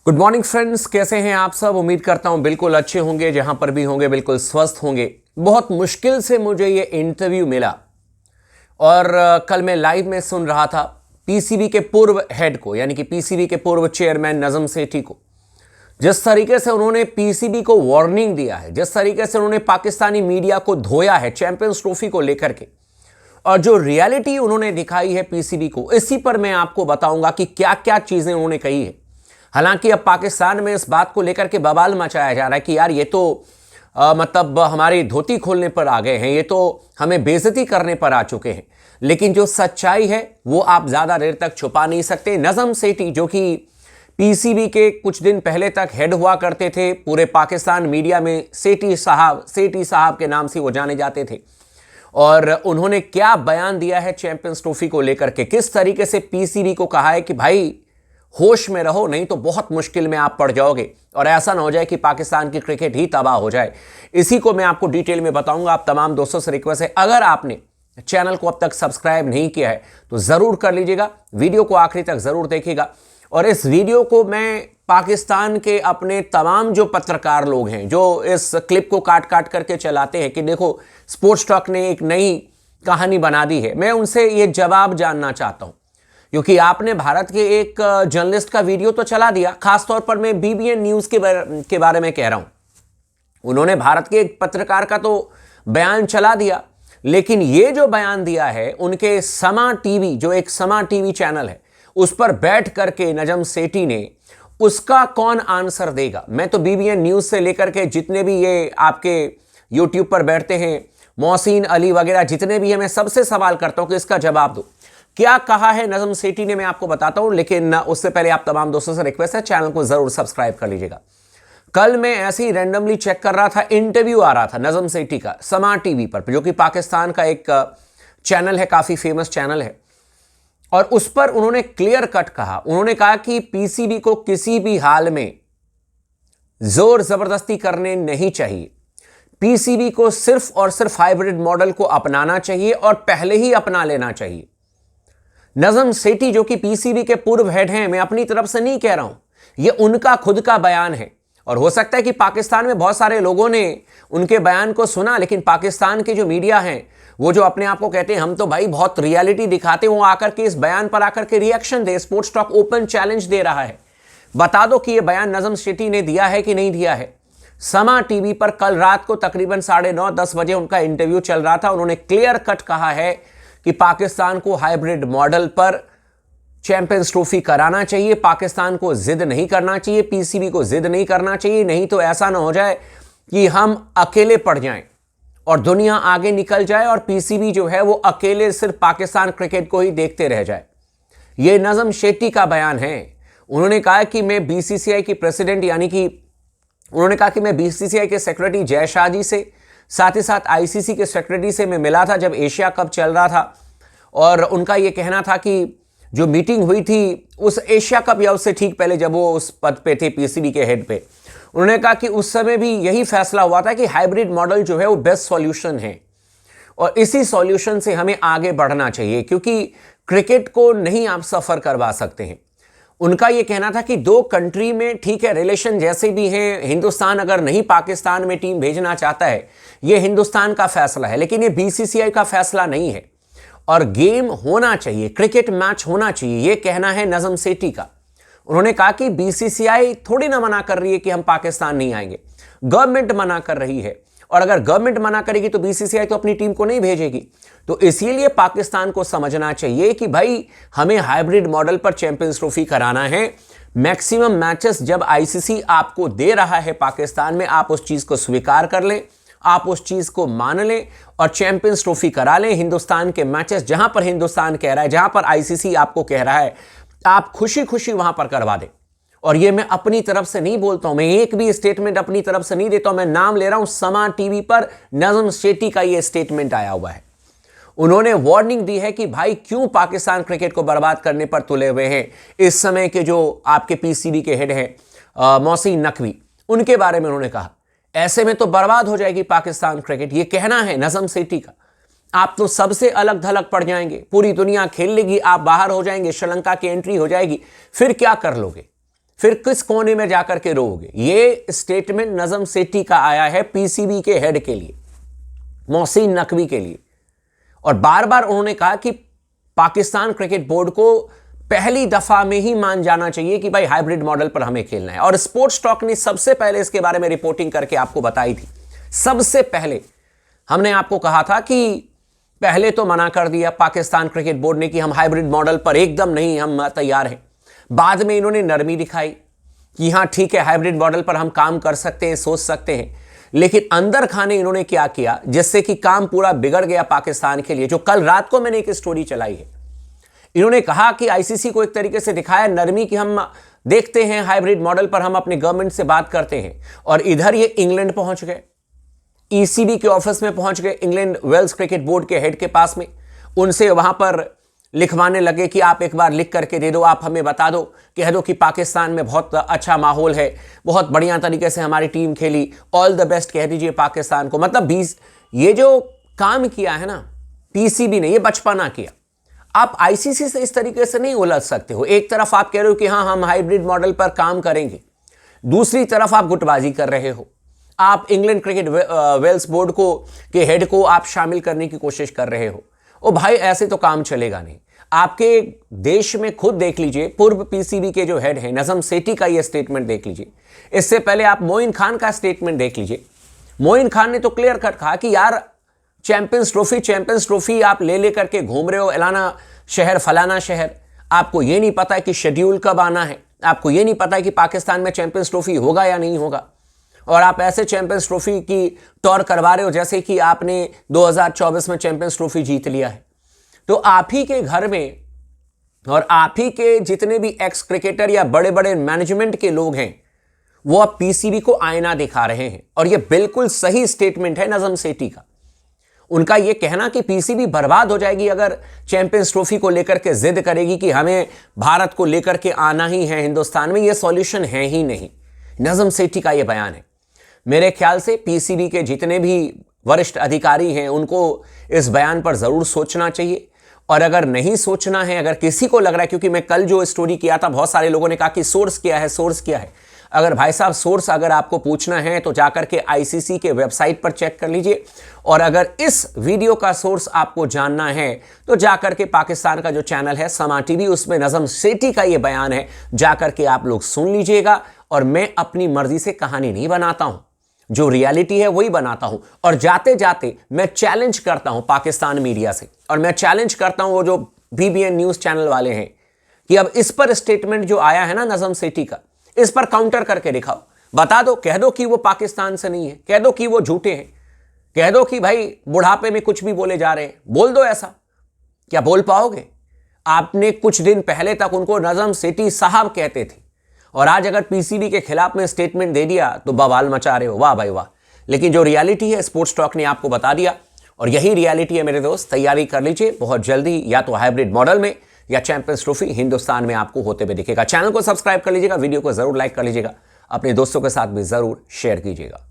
Good morning friends, कैसे हैं आप सब। उम्मीद करता हूं बिल्कुल अच्छे होंगे, जहां पर भी होंगे बिल्कुल स्वस्थ होंगे। बहुत मुश्किल से मुझे ये इंटरव्यू मिला और कल मैं लाइव में सुन रहा था पीसीबी के पूर्व हेड को, यानी कि पीसीबी के पूर्व चेयरमैन नजम सेठी को। जिस तरीके से उन्होंने पीसीबी को वार्निंग दिया है, जिस तरीके से उन्होंने पाकिस्तानी मीडिया को धोया है चैंपियंस ट्रॉफी को लेकर के, और जो रियलिटी उन्होंने दिखाई है पीसीबी को, इसी पर मैं आपको बताऊंगा कि क्या क्या चीजें उन्होंने कही है। हालांकि अब पाकिस्तान में इस बात को लेकर के बवाल मचाया जा रहा है कि यार ये तो मतलब हमारी धोती खोलने पर आ गए हैं, ये तो हमें बेइज्जती करने पर आ चुके हैं। लेकिन जो सच्चाई है वो आप ज्यादा देर तक छुपा नहीं सकते। नजम सेठी, जो कि पीसीबी के कुछ दिन पहले तक हेड हुआ करते थे, पूरे पाकिस्तान मीडिया में सेठी साहब के नाम से वो जाने जाते थे, और उन्होंने क्या बयान दिया है चैंपियंस ट्रॉफी को लेकर के, किस तरीके से पीसीबी को कहा है कि भाई होश में रहो, नहीं तो बहुत मुश्किल में आप पड़ जाओगे और ऐसा ना हो जाए कि पाकिस्तान की क्रिकेट ही तबाह हो जाए। इसी को मैं आपको डिटेल में बताऊंगा। आप तमाम दोस्तों से रिक्वेस्ट है, अगर आपने चैनल को अब तक सब्सक्राइब नहीं किया है तो जरूर कर लीजिएगा, वीडियो को आखिरी तक जरूर देखिएगा। और इस वीडियो को मैं पाकिस्तान के अपने तमाम जो पत्रकार लोग हैं, जो इस क्लिप को काट काट करके चलाते हैं कि देखो स्पोर्ट्स टॉक ने एक नई कहानी बना दी है, मैं उनसे ये जवाब जानना चाहता हूं। क्योंकि आपने भारत के एक जर्नलिस्ट का वीडियो तो चला दिया, खासतौर पर मैं बीबीएन न्यूज के बारे में कह रहा हूं। उन्होंने भारत के एक पत्रकार का तो बयान चला दिया, लेकिन ये जो बयान दिया है उनके समा टीवी, जो एक समा टीवी चैनल है, उस पर बैठ करके नजम सेठी ने, उसका कौन आंसर देगा। मैं तो बीबीएन न्यूज से लेकर के जितने भी ये आपके यूट्यूब पर बैठते हैं, मोहसिन अली वगैरह जितने भी हैं, मैं सबसे सवाल करता हूं कि इसका जवाब दो। क्या कहा है नजम सेठी ने, मैं आपको बताता हूं, लेकिन उससे पहले आप तमाम दोस्तों से रिक्वेस्ट है, चैनल को जरूर सब्सक्राइब कर लीजिएगा। कल मैं ऐसे ही रैंडमली चेक कर रहा था, इंटरव्यू आ रहा था नजम सेठी का समा टीवी पर, जो कि पाकिस्तान का एक चैनल है, काफी फेमस चैनल है। और उस पर उन्होंने क्लियर कट कहा, उन्होंने कहा कि पीसीबी को किसी भी हाल में जोर जबरदस्ती करने नहीं चाहिए। पीसीबी को सिर्फ और सिर्फ हाइब्रिड मॉडल को अपनाना चाहिए और पहले ही अपना लेना चाहिए। नजम सेठी, जो कि पीसीबी के पूर्व हेड हैं, मैं अपनी तरफ से नहीं कह रहा हूं, यह उनका खुद का बयान है। और हो सकता है कि पाकिस्तान में बहुत सारे लोगों ने उनके बयान को सुना, लेकिन पाकिस्तान के जो मीडिया हैं, वो जो अपने आप को कहते हैं हम तो भाई बहुत रियलिटी दिखाते हैं, वो आकर के इस बयान पर आकर के रिएक्शन दे। स्पोर्ट्स टॉक ओपन चैलेंज दे रहा है, बता दो कि यह बयान नजम सेठी ने दिया है कि नहीं दिया है। समा टीवी पर कल रात को तकरीबन 9:30-10 बजे उनका इंटरव्यू चल रहा था। उन्होंने क्लियर कट कहा है कि पाकिस्तान को हाइब्रिड मॉडल पर चैंपियंस ट्रॉफी कराना चाहिए, पाकिस्तान को जिद नहीं करना चाहिए, पीसीबी को जिद नहीं करना चाहिए, नहीं तो ऐसा ना हो जाए कि हम अकेले पड़ जाएं और दुनिया आगे निकल जाए और पीसीबी जो है वो अकेले सिर्फ पाकिस्तान क्रिकेट को ही देखते रह जाए। यह नजम सेठी का बयान है। उन्होंने कहा कि मैं बीसीसीआई की प्रेसिडेंट, यानी कि उन्होंने कहा कि मैं बीसीसीआई के सेक्रेटरी जय शाह जी से, साथ ही साथ आईसीसी के सेक्रेटरी से मैं मिला था जब एशिया कप चल रहा था, और उनका यह कहना था कि जो मीटिंग हुई थी उस एशिया कप या उससे ठीक पहले जब वो उस पद पे थे पीसीबी के हेड पे, उन्होंने कहा कि उस समय भी यही फैसला हुआ था कि हाइब्रिड मॉडल जो है वो बेस्ट सॉल्यूशन है और इसी सॉल्यूशन से हमें आगे बढ़ना चाहिए, क्योंकि क्रिकेट को नहीं आप सफर करवा सकते हैं। उनका यह कहना था कि दो कंट्री में ठीक है रिलेशन जैसे भी हैं, हिंदुस्तान अगर नहीं पाकिस्तान में टीम भेजना चाहता है, यह हिंदुस्तान का फैसला है, लेकिन यह बीसीसीआई का फैसला नहीं है और गेम होना चाहिए, क्रिकेट मैच होना चाहिए, यह कहना है नजम सेठी का। उन्होंने कहा कि बीसीसीआई थोड़ी ना मना कर रही है कि हम पाकिस्तान नहीं आएंगे, गवर्नमेंट मना कर रही है, और अगर गवर्नमेंट मना करेगी तो बीसीसीआई तो अपनी टीम को नहीं भेजेगी। तो इसीलिए पाकिस्तान को समझना चाहिए कि भाई हमें हाइब्रिड मॉडल पर चैंपियंस ट्रॉफी कराना है। मैक्सिमम मैचेस जब आईसीसी आपको दे रहा है पाकिस्तान में, आप उस चीज को स्वीकार कर लें, आप उस चीज को मान लें और चैंपियंस ट्रॉफी करा लें। हिंदुस्तान के मैचेस जहां पर हिंदुस्तान कह रहा है, जहां पर आईसीसी आपको कह रहा है, आप खुशी खुशी वहां पर करवा दें। और ये मैं अपनी तरफ से नहीं बोलता हूं, मैं एक भी स्टेटमेंट अपनी तरफ से नहीं देता हूं, मैं नाम ले रहा हूं, समा टीवी पर नजम सेठी का ये स्टेटमेंट आया हुआ है। उन्होंने वार्निंग दी है कि भाई क्यों पाकिस्तान क्रिकेट को बर्बाद करने पर तुले हुए हैं इस समय के जो आपके पीसीबी के हेड हैं मोहसिन नकवी, उनके बारे में उन्होंने कहा ऐसे में तो बर्बाद हो जाएगी पाकिस्तान क्रिकेट। ये कहना है नजम सेठी का। आप तो सबसे अलग थलग पड़ जाएंगे, पूरी दुनिया खेल लेगी, आप बाहर हो जाएंगे, श्रीलंका की एंट्री हो जाएगी, फिर क्या कर लोगे। फिर किस कोने में जाकर के रोओगे। ये स्टेटमेंट नजम सेठी का आया है पीसीबी के हेड के लिए, मोहसिन नकवी के लिए। और बार बार उन्होंने कहा कि पाकिस्तान क्रिकेट बोर्ड को पहली दफा में ही मान जाना चाहिए कि भाई हाइब्रिड मॉडल पर हमें खेलना है। और स्पोर्ट्स टॉक ने सबसे पहले इसके बारे में रिपोर्टिंग करके आपको बताई थी। सबसे पहले हमने आपको कहा था कि पहले तो मना कर दिया पाकिस्तान क्रिकेट बोर्ड ने कि हम हाइब्रिड मॉडल पर एकदम नहीं, हम तैयार हैं। बाद में इन्होंने नरमी दिखाई कि हाँ ठीक है, हाइब्रिड मॉडल पर हम काम कर सकते हैं, सोच सकते हैं। लेकिन अंदर खाने इन्होंने क्या किया जिससे कि काम पूरा बिगड़ गया पाकिस्तान के लिए। जो कल रात को मैंने एक स्टोरी चलाई है, इन्होंने कहा कि आईसीसी को एक तरीके से दिखाया नरमी कि हम देखते हैं हाइब्रिड मॉडल पर, हम अपने गवर्नमेंट से बात करते हैं। और इधर ये इंग्लैंड पहुंच गए, ईसीबी के ऑफिस में पहुंच गए, इंग्लैंड वेल्स क्रिकेट बोर्ड के हेड के पास में। उनसे वहां पर लिखवाने लगे कि आप एक बार लिख करके दे दो, आप हमें बता दो, कह दो कि पाकिस्तान में बहुत अच्छा माहौल है, बहुत बढ़िया तरीके से हमारी टीम खेली, ऑल द बेस्ट कह दीजिए पाकिस्तान को। मतलब 20 ये जो काम किया है ना पीसीबी ने, ये बचपना किया। आप आईसीसी से इस तरीके से नहीं उलझ सकते हो। एक तरफ आप कह रहे हो कि हाँ हम हाइब्रिड मॉडल पर काम करेंगे, दूसरी तरफ आप गुटबाजी कर रहे हो। आप इंग्लैंड क्रिकेट वेल्स बोर्ड को के हेड को आप शामिल करने की कोशिश कर रहे हो। ओ भाई ऐसे तो काम चलेगा नहीं। आपके देश में खुद देख लीजिए, पूर्व पीसीबी के जो हेड हैं नजम सेठी का ये स्टेटमेंट देख लीजिए। इससे पहले आप मोइन खान का स्टेटमेंट देख लीजिए। मोइन खान ने तो क्लियर कट कहा कि यार चैंपियंस ट्रॉफी आप ले करके घूम रहे हो, एलाना शहर फलाना शहर। आपको ये नहीं पता है कि शेड्यूल कब आना है, आपको ये नहीं पता है कि पाकिस्तान में चैंपियंस ट्रॉफी होगा या नहीं होगा। और आप ऐसे चैंपियंस ट्रॉफी की टॉर करवा रहे हो जैसे कि आपने 2024 में चैंपियंस ट्रॉफी जीत लिया है। तो आप ही के घर में और आप ही के जितने भी एक्स क्रिकेटर या बड़े बड़े मैनेजमेंट के लोग हैं, वो अब पीसीबी को आईना दिखा रहे हैं। और ये बिल्कुल सही स्टेटमेंट है नजम सेठी का। उनका यह कहना कि पीसीबी बर्बाद हो जाएगी अगर चैंपियंस ट्रॉफी को लेकर के जिद करेगी कि हमें भारत को लेकर के आना ही है हिंदुस्तान में, यह सॉल्यूशन है ही नहीं। नजम सेठी का यह बयान है। मेरे ख्याल से पीसीबी के जितने भी वरिष्ठ अधिकारी हैं उनको इस बयान पर जरूर सोचना चाहिए। और अगर नहीं सोचना है, अगर किसी को लग रहा है, क्योंकि मैं कल जो स्टोरी किया था बहुत सारे लोगों ने कहा कि सोर्स क्या है, सोर्स क्या है। अगर भाई साहब सोर्स अगर आपको पूछना है तो जाकर के आईसीसी के वेबसाइट पर चेक कर लीजिए। और अगर इस वीडियो का सोर्स आपको जानना है तो जाकर के पाकिस्तान का जो चैनल है समा टीवी, उसमें नजम सेठी का ये बयान है, जाकर के आप लोग सुन लीजिएगा। और मैं अपनी मर्जी से कहानी नहीं बनाता हूं, जो रियलिटी है वही बनाता हूं। और जाते जाते मैं चैलेंज करता हूं पाकिस्तान मीडिया से, और मैं चैलेंज करता हूं वो जो बीबीएन न्यूज चैनल वाले हैं कि अब इस पर स्टेटमेंट जो आया है ना नजम सेठी का, इस पर काउंटर करके दिखाओ। बता दो, कह दो कि वो पाकिस्तान से नहीं है, कह दो कि वो झूठे हैं, कह दो कि भाई बुढ़ापे में कुछ भी बोले जा रहे हैं। बोल दो ऐसा। क्या बोल पाओगे? आपने कुछ दिन पहले तक उनको नजम सेठी साहब कहते थे, और आज अगर पीसीबी के खिलाफ में स्टेटमेंट दे दिया तो बवाल मचा रहे हो। वाह भाई वाह। लेकिन जो रियलिटी है स्पोर्ट्स टॉक ने आपको बता दिया, और यही रियलिटी है मेरे दोस्त। तैयारी कर लीजिए, बहुत जल्दी या तो हाइब्रिड मॉडल में या चैंपियंस ट्रॉफी हिंदुस्तान में आपको होते हुए दिखेगा। चैनल को सब्सक्राइब कर लीजिएगा, वीडियो को जरूर लाइक कर लीजिएगा, अपने दोस्तों के साथ भी जरूर शेयर कीजिएगा।